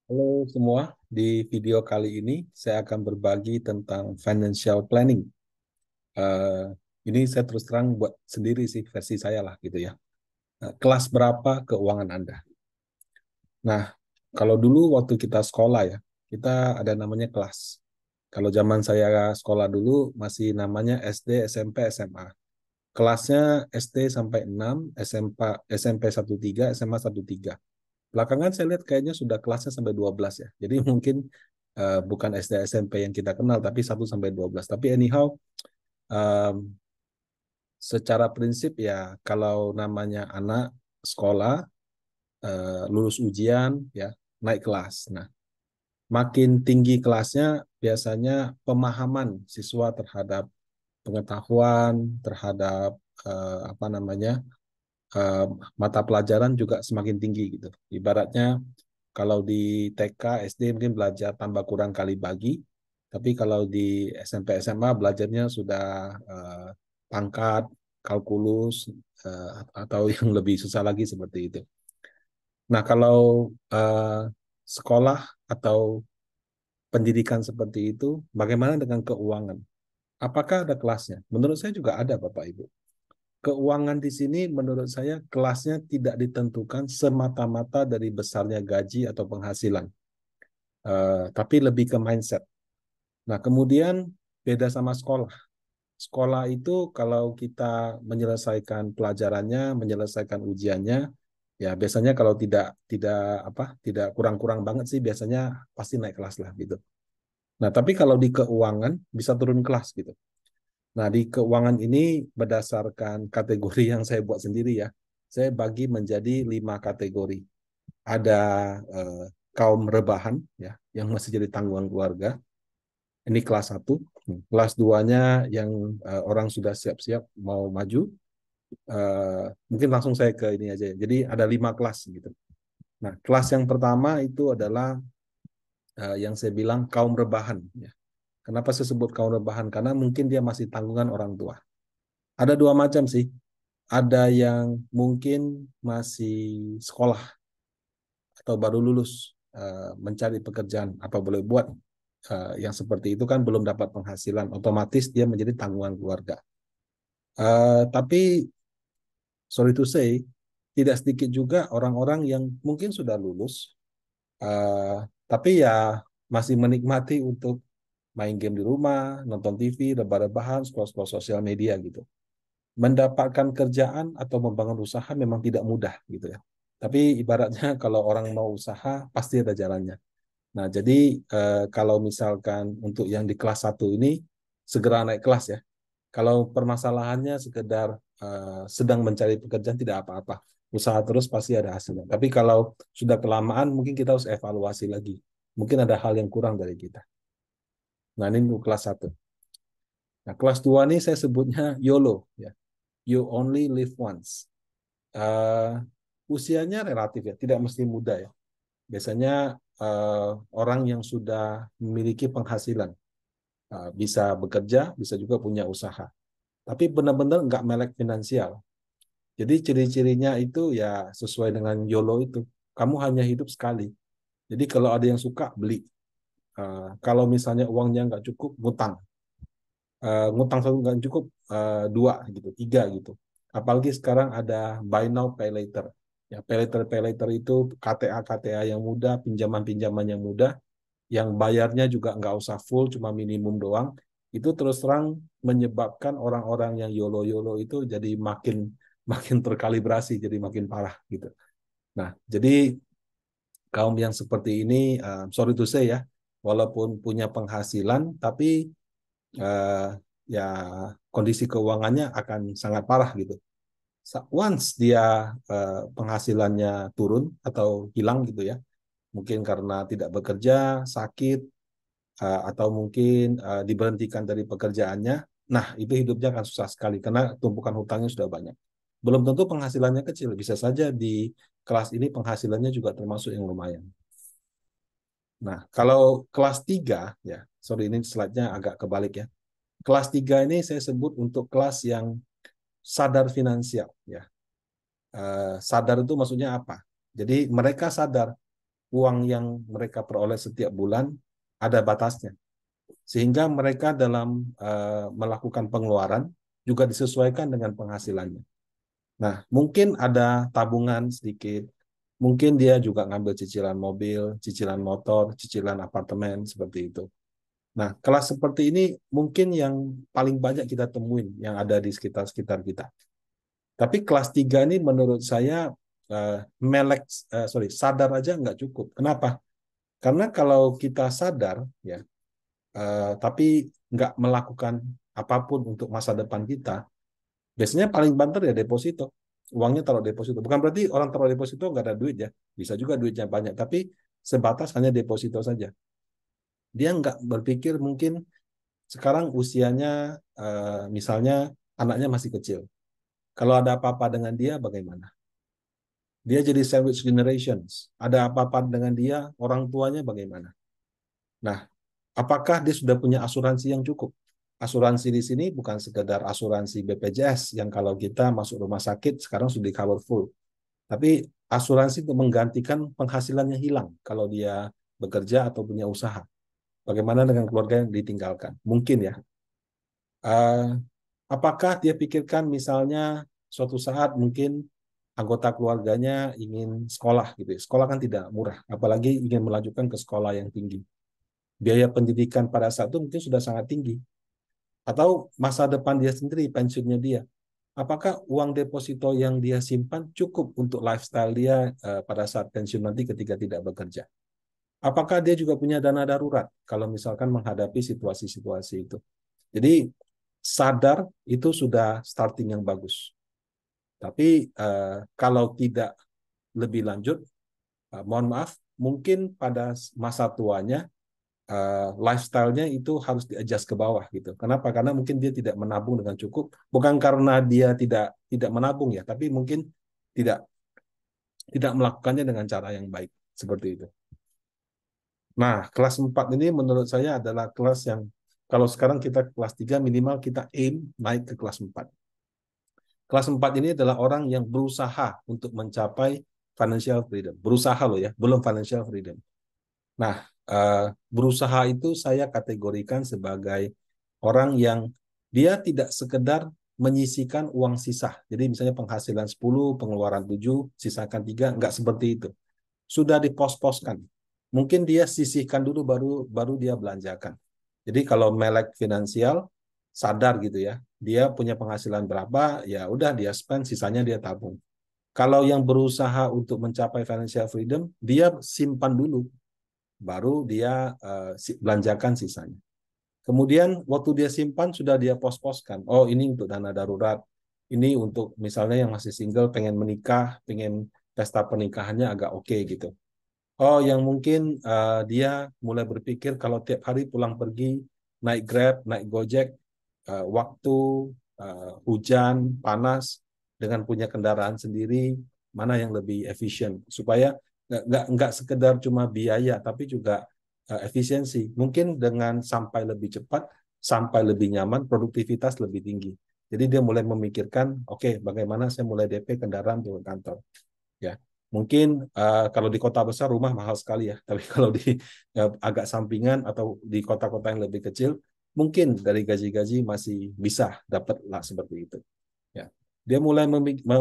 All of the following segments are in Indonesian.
Halo semua, di video kali ini saya akan berbagi tentang financial planning. Eh, ini saya terus terang buat sendiri sih, versi saya lah gitu ya. Kelas berapa keuangan Anda? Nah, kalau dulu waktu kita sekolah ya, kita ada namanya kelas. Kalau zaman saya sekolah dulu masih namanya SD, SMP, SMA. Kelasnya SD sampai 6, SMP 1-3, SMA 1-3. Belakangan saya lihat kayaknya sudah kelasnya sampai 12 ya. Jadi mungkin bukan SD SMP yang kita kenal, tapi 1-12. Tapi anyhow, um, secara prinsip ya kalau namanya anak sekolah, lulus ujian, ya naik kelas. Nah, makin tinggi kelasnya, biasanya pemahaman siswa terhadap pengetahuan, terhadap apa namanya, eh, mata pelajaran juga semakin tinggi gitu. Ibaratnya kalau di TK, SD mungkin belajar tambah kurang kali bagi, tapi kalau di SMP, SMA belajarnya sudah eh, pangkat, kalkulus, atau yang lebih susah lagi seperti itu. Nah, kalau sekolah atau pendidikan seperti itu, bagaimana dengan keuangan? Apakah ada kelasnya? Menurut saya juga ada, Bapak Ibu. Keuangan di sini menurut saya kelasnya tidak ditentukan semata-mata dari besarnya gaji atau penghasilan, tapi lebih ke mindset. Nah, kemudian beda sama sekolah. Sekolah itu kalau kita menyelesaikan pelajarannya, menyelesaikan ujiannya, ya biasanya kalau tidak tidak apa, tidak kurang-kurang banget sih biasanya pasti naik kelas lah gitu. Nah, tapi kalau di keuangan bisa turun kelas gitu. Nah, di keuangan ini berdasarkan kategori yang saya buat sendiri ya. Saya bagi menjadi 5 kategori. Ada eh, kaum rebahan ya, yang masih jadi tanggungan keluarga. Ini kelas 1. Kelas 2-nya yang orang sudah siap-siap mau maju. Mungkin langsung saya ke ini aja. Jadi ada 5 kelas gitu. Nah, kelas yang pertama itu adalah yang saya bilang kaum rebahan. Ya. Kenapa saya sebut kaum rebahan? Karena mungkin dia masih tanggungan orang tua. Ada dua macam sih. Ada yang mungkin masih sekolah atau baru lulus mencari pekerjaan apa boleh buat, yang seperti itu kan belum dapat penghasilan, otomatis dia menjadi tanggungan keluarga. Tapi sorry to say, tidak sedikit juga orang-orang yang mungkin sudah lulus, eh, tapi ya masih menikmati untuk main game di rumah, nonton TV, rebah-rebahan, scroll-scroll sosial media gitu. Mendapatkan kerjaan atau membangun usaha memang tidak mudah gitu ya. Tapi ibaratnya kalau orang mau usaha pasti ada jalannya. Nah, jadi kalau misalkan untuk yang di kelas 1 ini segera naik kelas ya. Kalau permasalahannya sekedar sedang mencari pekerjaan tidak apa-apa. Usaha terus pasti ada hasilnya. Tapi kalau sudah kelamaan mungkin kita harus evaluasi lagi. Mungkin ada hal yang kurang dari kita. Nah, ini untuk kelas 1. Nah, kelas 2 ini saya sebutnya YOLO ya. You only live once. Uh, Usianya relatif ya, tidak mesti muda ya. Biasanya orang yang sudah memiliki penghasilan, bisa bekerja, bisa juga punya usaha. Tapi benar-benar nggak melek finansial. Jadi ciri-cirinya itu ya sesuai dengan YOLO itu. Kamu hanya hidup sekali. Jadi kalau ada yang suka, beli. Kalau misalnya uangnya nggak cukup, ngutang. Ngutang satu nggak cukup, dua gitu, tiga gitu. Apalagi sekarang ada buy now pay later. Ya, pay later itu KTA yang mudah, pinjaman-pinjaman yang mudah, yang bayarnya juga nggak usah full, cuma minimum doang. Itu terus terang menyebabkan orang-orang yang YOLO-YOLO itu jadi makin makin terkalibrasi, jadi makin parah gitu. Nah, jadi kaum yang seperti ini, sorry to say ya, walaupun punya penghasilan, tapi uh, ya kondisi keuangannya akan sangat parah gitu. Once dia penghasilannya turun atau hilang gitu ya, mungkin karena tidak bekerja, sakit, atau mungkin diberhentikan dari pekerjaannya, nah itu hidupnya akan susah sekali karena tumpukan hutangnya sudah banyak. Belum tentu penghasilannya kecil, bisa saja di kelas ini penghasilannya juga termasuk yang lumayan. Nah, kalau kelas 3, ya, sorry ini slide-nya agak kebalik ya. Kelas 3 ini saya sebut untuk kelas yang sadar finansial. Ya. Sadar itu maksudnya apa? Jadi mereka sadar uang yang mereka peroleh setiap bulan ada batasnya. Sehingga mereka dalam melakukan pengeluaran juga disesuaikan dengan penghasilannya. Nah, mungkin ada tabungan sedikit, mungkin dia juga ngambil cicilan mobil, cicilan motor, cicilan apartemen, seperti itu. Nah, kelas seperti ini mungkin yang paling banyak kita temuin yang ada di sekitar-sekitar kita. Tapi kelas 3 ini menurut saya sadar aja nggak cukup. Kenapa? Karena kalau kita sadar, ya, tapi nggak melakukan apapun untuk masa depan kita, biasanya paling banter ya deposito. Uangnya taruh deposito. Bukan berarti orang taruh deposito nggak ada duit ya. Bisa juga duitnya banyak, tapi sebatas hanya deposito saja. Dia nggak berpikir mungkin sekarang usianya misalnya anaknya masih kecil. Kalau ada apa-apa dengan dia, bagaimana? Dia jadi sandwich generations. Ada apa-apa dengan dia, orang tuanya bagaimana? Nah, apakah dia sudah punya asuransi yang cukup? Asuransi di sini bukan sekedar asuransi BPJS yang kalau kita masuk rumah sakit sekarang sudah cover full. Tapi asuransi untuk menggantikan penghasilannya hilang kalau dia bekerja atau punya usaha. Bagaimana dengan keluarga yang ditinggalkan? Mungkin ya. Apakah dia pikirkan misalnya suatu saat mungkin anggota keluarganya ingin sekolah gitu ya. Sekolah kan tidak murah, apalagi ingin melanjutkan ke sekolah yang tinggi. Biaya pendidikan pada saat itu mungkin sudah sangat tinggi. Atau masa depan dia sendiri, pensiunnya dia. Apakah uang deposito yang dia simpan cukup untuk lifestyle dia pada saat pensiun nanti ketika tidak bekerja? Apakah dia juga punya dana darurat kalau misalkan menghadapi situasi-situasi itu? Jadi sadar itu sudah starting yang bagus. Tapi kalau tidak lebih lanjut, mohon maaf, mungkin pada masa tuanya lifestyle-nya itu harus di-adjust ke bawah gitu. Kenapa? Karena mungkin dia tidak menabung dengan cukup, bukan karena dia tidak menabung ya, tapi mungkin tidak tidak melakukannya dengan cara yang baik seperti itu. Nah, kelas 4 ini menurut saya adalah kelas yang kalau sekarang kita kelas 3 minimal kita aim naik ke kelas 4. Kelas 4 ini adalah orang yang berusaha untuk mencapai financial freedom. Berusaha loh ya, belum financial freedom. Nah, berusaha itu saya kategorikan sebagai orang yang dia tidak sekedar menyisihkan uang sisa. Jadi misalnya penghasilan 10, pengeluaran 7, sisakan 3, enggak seperti itu. Sudah dipos-poskan. Mungkin dia sisihkan dulu baru dia belanjakan. Jadi kalau melek finansial sadar gitu ya. Dia punya penghasilan berapa, ya udah dia spend, sisanya dia tabung. Kalau yang berusaha untuk mencapai financial freedom, dia simpan dulu baru dia belanjakan sisanya. Kemudian waktu dia simpan sudah dia pos-poskan. Oh, ini untuk dana darurat. Ini untuk misalnya yang masih single pengen menikah, pengen pesta pernikahannya agak oke gitu. Oh, yang mungkin dia mulai berpikir kalau tiap hari pulang pergi naik Grab, naik Gojek, waktu hujan, panas, dengan punya kendaraan sendiri, mana yang lebih efisien supaya nggak sekedar cuma biaya, tapi juga efisiensi. Mungkin dengan sampai lebih cepat, sampai lebih nyaman, produktivitas lebih tinggi. Jadi dia mulai memikirkan, oke, bagaimana saya mulai DP kendaraan untuk kantor. Ya, mungkin kalau di kota besar rumah mahal sekali ya, tapi kalau di agak sampingan atau di kota-kota yang lebih kecil, mungkin dari gaji-gaji masih bisa dapat lah seperti itu. Ya, dia mulai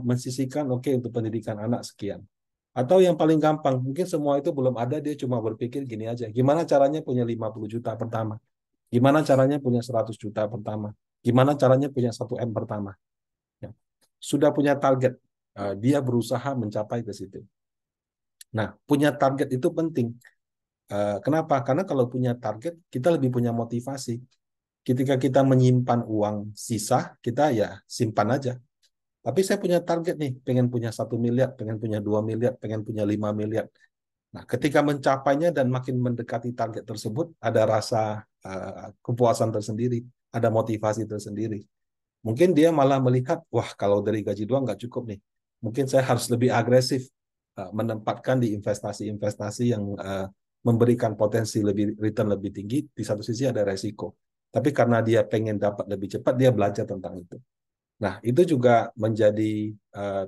mensisihkan oke untuk pendidikan anak sekian. Atau yang paling gampang, mungkin semua itu belum ada, dia cuma berpikir gini aja, gimana caranya punya 50 juta pertama? Gimana caranya punya 100 juta pertama? Gimana caranya punya 1 M pertama? Ya. Sudah punya target, dia berusaha mencapai ke situ. Nah, punya target itu penting. Kenapa? Karena kalau punya target, kita lebih punya motivasi. Ketika kita menyimpan uang sisa, kita ya simpan aja. Tapi saya punya target nih, pengen punya 1 miliar, pengen punya 2 miliar, pengen punya 5 miliar. Nah, ketika mencapainya dan makin mendekati target tersebut, ada rasa kepuasan tersendiri, ada motivasi tersendiri. Mungkin dia malah melihat, wah kalau dari gaji doang nggak cukup nih. Mungkin saya harus lebih agresif menempatkan di investasi-investasi yang memberikan potensi lebih return lebih tinggi. Di satu sisi ada resiko. Tapi karena dia pengen dapat lebih cepat, dia belajar tentang itu. Nah, itu juga menjadi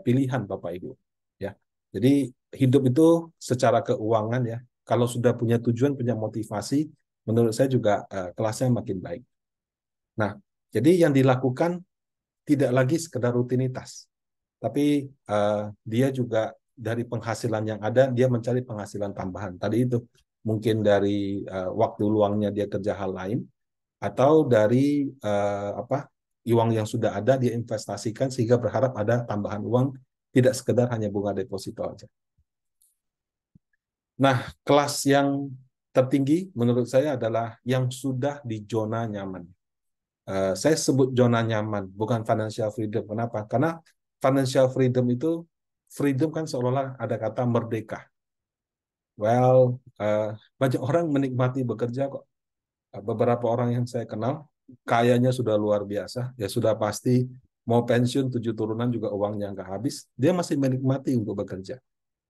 pilihan Bapak Ibu. Ya, Jadi hidup itu secara keuangan ya, kalau sudah punya tujuan, punya motivasi, menurut saya juga kelasnya makin baik. Nah, jadi yang dilakukan tidak lagi sekedar rutinitas, tapi dia juga dari penghasilan yang ada, dia mencari penghasilan tambahan. Tadi itu mungkin dari waktu luangnya dia kerja hal lain, atau dari uang yang sudah ada dia investasikan sehingga berharap ada tambahan uang, tidak sekedar hanya bunga deposito aja. Nah, kelas yang tertinggi menurut saya adalah yang sudah di zona nyaman. Saya sebut zona nyaman, bukan financial freedom. Kenapa? Karena financial freedom itu, freedom kan seolah-olah ada kata merdeka. Well, banyak orang menikmati bekerja kok. Beberapa orang yang saya kenal, kayanya sudah luar biasa, ya sudah pasti mau pensiun 7 turunan juga uangnya nggak habis, dia masih menikmati untuk bekerja.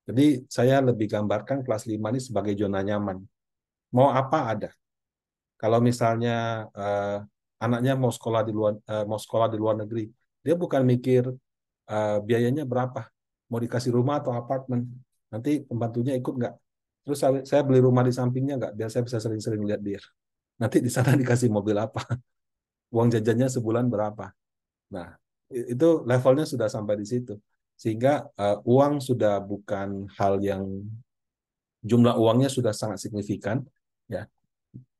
Jadi saya lebih gambarkan kelas 5 ini sebagai zona nyaman. Mau apa ada. Kalau misalnya anaknya mau sekolah di luar negeri, dia bukan mikir biayanya berapa, mau dikasih rumah atau apartemen, nanti pembantunya ikut nggak, terus saya beli rumah di sampingnya nggak, biar saya bisa sering-sering lihat dia, nanti di sana dikasih mobil apa, uang jajannya sebulan berapa. Nah, itu levelnya sudah sampai di situ, sehingga uang sudah bukan hal yang, jumlah uangnya sudah sangat signifikan, ya.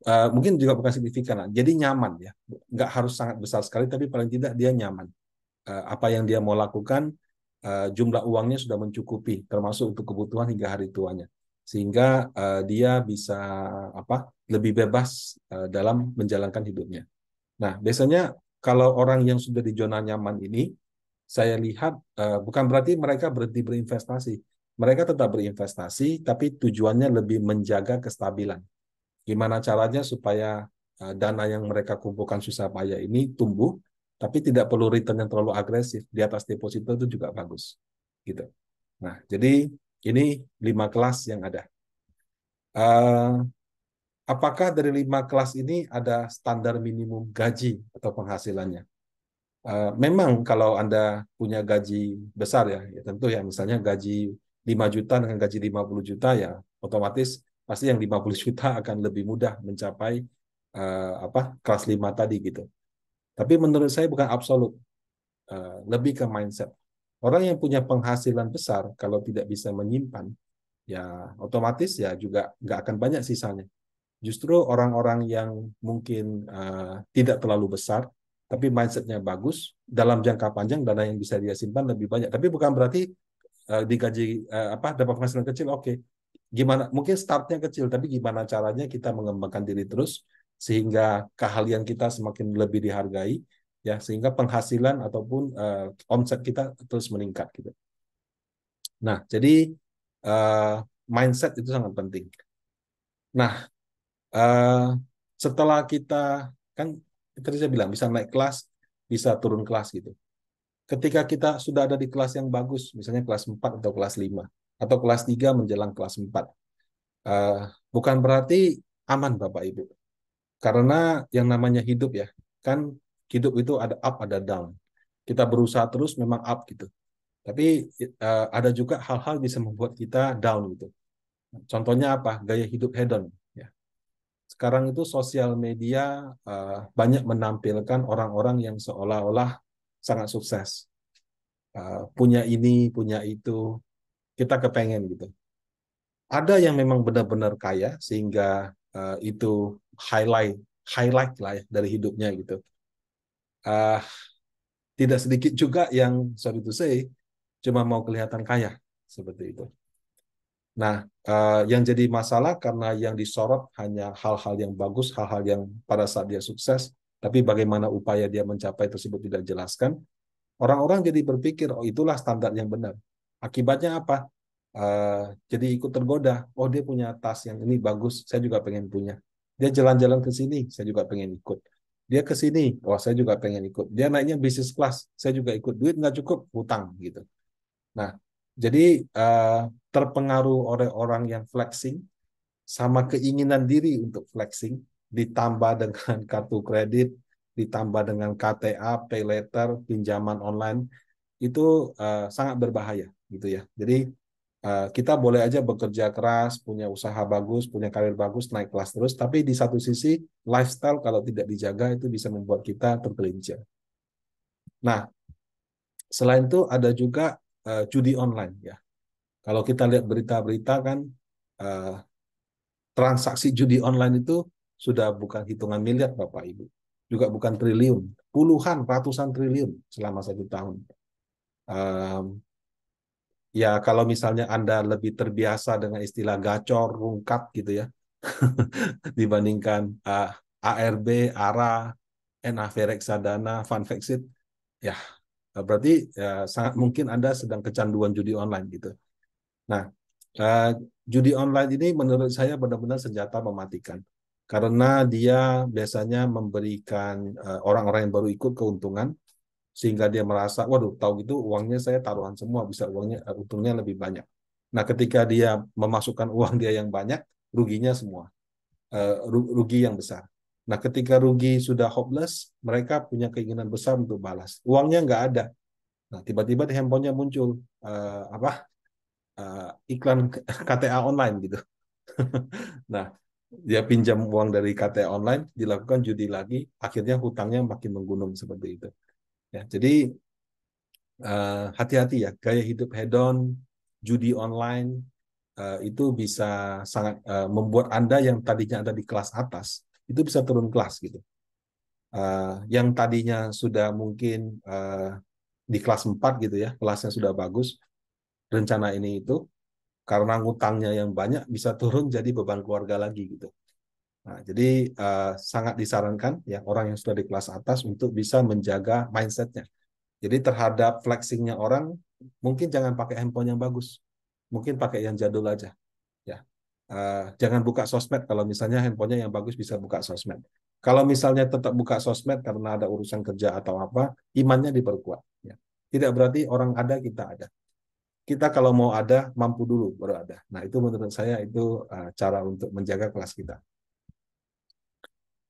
Mungkin juga bukan signifikan lah. Jadi nyaman ya, nggak harus sangat besar sekali, tapi paling tidak dia nyaman. Apa yang dia mau lakukan, jumlah uangnya sudah mencukupi, termasuk untuk kebutuhan hingga hari tuanya, sehingga dia bisa lebih bebas dalam menjalankan hidupnya. Nah, biasanya kalau orang yang sudah di zona nyaman ini, saya lihat bukan berarti mereka berhenti berinvestasi. Mereka tetap berinvestasi, tapi tujuannya lebih menjaga kestabilan. Gimana caranya supaya dana yang mereka kumpulkan susah payah ini tumbuh, tapi tidak perlu return yang terlalu agresif. Di atas deposito itu juga bagus. Gitu. Nah, jadi ini 5 kelas yang ada. Apakah dari 5 kelas ini ada standar minimum gaji atau penghasilannya? Memang kalau Anda punya gaji besar ya tentu ya, misalnya gaji 5 juta dengan gaji 50 juta ya otomatis pasti yang 50 juta akan lebih mudah mencapai kelas 5 tadi gitu. Tapi menurut saya bukan absolut, lebih ke mindset. Orang yang punya penghasilan besar kalau tidak bisa menyimpan, ya otomatis ya juga nggak akan banyak sisanya. Justru orang-orang yang mungkin tidak terlalu besar, tapi mindsetnya bagus, dalam jangka panjang dana yang bisa dia simpan lebih banyak. Tapi bukan berarti digaji dapat penghasilan kecil, oke. Gimana? Mungkin startnya kecil, tapi gimana caranya kita mengembangkan diri terus sehingga keahlian kita semakin lebih dihargai, ya sehingga penghasilan ataupun omset kita terus meningkat gitu. Nah, jadi mindset itu sangat penting. Nah, setelah kita kan tadi saya bilang bisa naik kelas, bisa turun kelas gitu. Ketika kita sudah ada di kelas yang bagus, misalnya kelas 4 atau kelas 5 atau kelas 3 menjelang kelas 4, eh, bukan berarti aman Bapak Ibu. Karena yang namanya hidup ya, kan hidup itu ada up, ada down. Kita berusaha terus memang up gitu. Tapi ada juga hal-hal bisa membuat kita down gitu. Contohnya apa? Gaya hidup hedon. Ya. Sekarang itu sosial media banyak menampilkan orang-orang yang seolah-olah sangat sukses. Punya ini, punya itu, kita kepengen gitu. Ada yang memang benar-benar kaya sehingga itu highlight highlight lah ya dari hidupnya gitu. Uh, Tidak sedikit juga yang sorry to say cuma mau kelihatan kaya seperti itu. Nah, yang jadi masalah karena yang disorot hanya hal-hal yang bagus, hal-hal yang pada saat dia sukses, tapi bagaimana upaya dia mencapai tersebut tidak dijelaskan. Orang-orang jadi berpikir, oh itulah standar yang benar. Akibatnya apa? Jadi ikut tergoda. Oh dia punya tas yang ini bagus, saya juga pengen punya. Dia jalan-jalan ke sini, saya juga pengen ikut. Dia ke sini, oh saya juga pengen ikut. Dia naiknya bisnis kelas, saya juga ikut. Duit nggak cukup, hutang gitu. Nah, jadi terpengaruh oleh orang yang flexing sama keinginan diri untuk flexing, ditambah dengan kartu kredit, ditambah dengan KTA, pay letter, pinjaman online, itu sangat berbahaya gitu ya. Jadi Kita boleh aja bekerja keras, punya usaha bagus, punya karir bagus, naik kelas terus, tapi di satu sisi lifestyle kalau tidak dijaga itu bisa membuat kita tergelincir. Nah, selain itu ada juga judi online ya. Kalau kita lihat berita-berita kan uh, transaksi judi online itu sudah bukan hitungan miliar Bapak Ibu, juga bukan triliun, puluhan, ratusan triliun selama 1 tahun. Um, Ya, kalau misalnya Anda lebih terbiasa dengan istilah gacor, rungkat gitu ya, dibandingkan ARB, ARA, NAV Reksadana, Funfexit, ya berarti ya, sangat mungkin Anda sedang kecanduan judi online gitu. Nah, eh, judi online ini menurut saya benar-benar senjata mematikan. Karena dia biasanya memberikan orang-orang yang baru ikut keuntungan, sehingga dia merasa, waduh, tahu gitu uangnya saya taruhan semua, bisa uangnya untungnya lebih banyak. Nah, ketika dia memasukkan uang dia yang banyak, ruginya semua, rugi yang besar. Nah, ketika rugi sudah hopeless, mereka punya keinginan besar untuk balas. Uangnya nggak ada. Nah, tiba-tiba di handphonenya muncul apa iklan KTA online gitu. Nah, dia pinjam uang dari KTA online, dilakukan judi lagi, akhirnya hutangnya makin menggunung seperti itu. Ya, jadi hati-hati ya, gaya hidup hedon, judi online itu bisa sangat membuat Anda yang tadinya ada di kelas atas itu bisa turun kelas gitu. Yang tadinya sudah mungkin di kelas 4 gitu ya, kelasnya sudah bagus, rencana ini itu karena ngutangnya yang banyak bisa turun jadi beban keluarga lagi gitu. Nah, jadi sangat disarankan ya orang yang sudah di kelas atas untuk bisa menjaga mindsetnya. Jadi terhadap flexingnya orang, mungkin jangan pakai handphone yang bagus, mungkin pakai yang jadul aja. Ya, jangan buka sosmed kalau misalnya handphonenya yang bagus bisa buka sosmed. Kalau misalnya tetap buka sosmed karena ada urusan kerja atau apa, imannya diperkuat. Ya. Tidak berarti orang ada kita ada. Kita kalau mau ada mampu dulu baru ada. Nah itu menurut saya itu cara untuk menjaga kelas kita.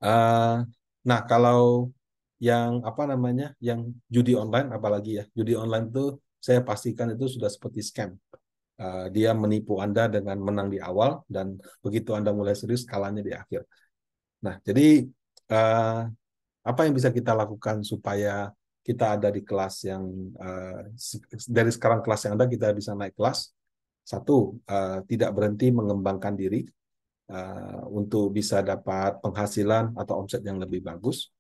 Uh, nah kalau yang apa namanya, yang judi online apalagi ya, judi online itu saya pastikan itu sudah seperti scam. Dia menipu Anda dengan menang di awal dan begitu Anda mulai serius kalahnya di akhir. Nah, jadi uh, apa yang bisa kita lakukan supaya kita ada di kelas yang dari sekarang kelas yang ada kita bisa naik kelas? Satu, tidak berhenti mengembangkan diri untuk bisa dapat penghasilan atau omset yang lebih bagus.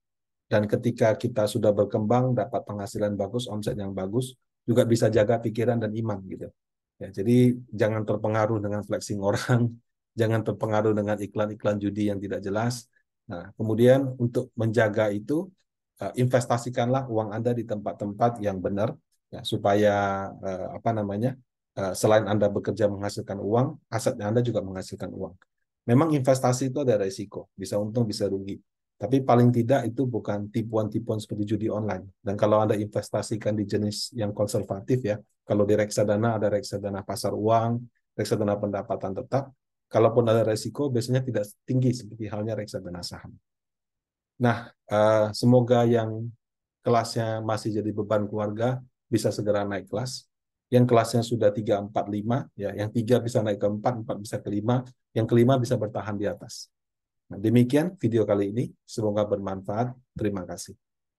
Dan ketika kita sudah berkembang, dapat penghasilan bagus, omset yang bagus, juga bisa jaga pikiran dan iman gitu. Ya, jadi jangan terpengaruh dengan flexing orang, jangan terpengaruh dengan iklan-iklan judi yang tidak jelas. Nah, kemudian untuk menjaga itu, investasikanlah uang Anda di tempat-tempat yang benar, ya, supaya apa namanya, selain Anda bekerja menghasilkan uang, asetnya Anda juga menghasilkan uang. Memang investasi itu ada resiko, bisa untung, bisa rugi. Tapi paling tidak itu bukan tipuan-tipuan seperti judi online. Dan kalau Anda investasikan di jenis yang konservatif ya, kalau di reksadana ada reksadana pasar uang, reksadana pendapatan tetap, kalaupun ada resiko biasanya tidak tinggi seperti halnya reksadana saham. Nah, semoga yang kelasnya masih jadi beban keluarga bisa segera naik kelas. Yang kelasnya sudah 3, 4, 5, ya, yang 3 bisa naik ke 4, 4 bisa ke 5, yang kelima bisa bertahan di atas. Nah, demikian video kali ini. Semoga bermanfaat. Terima kasih.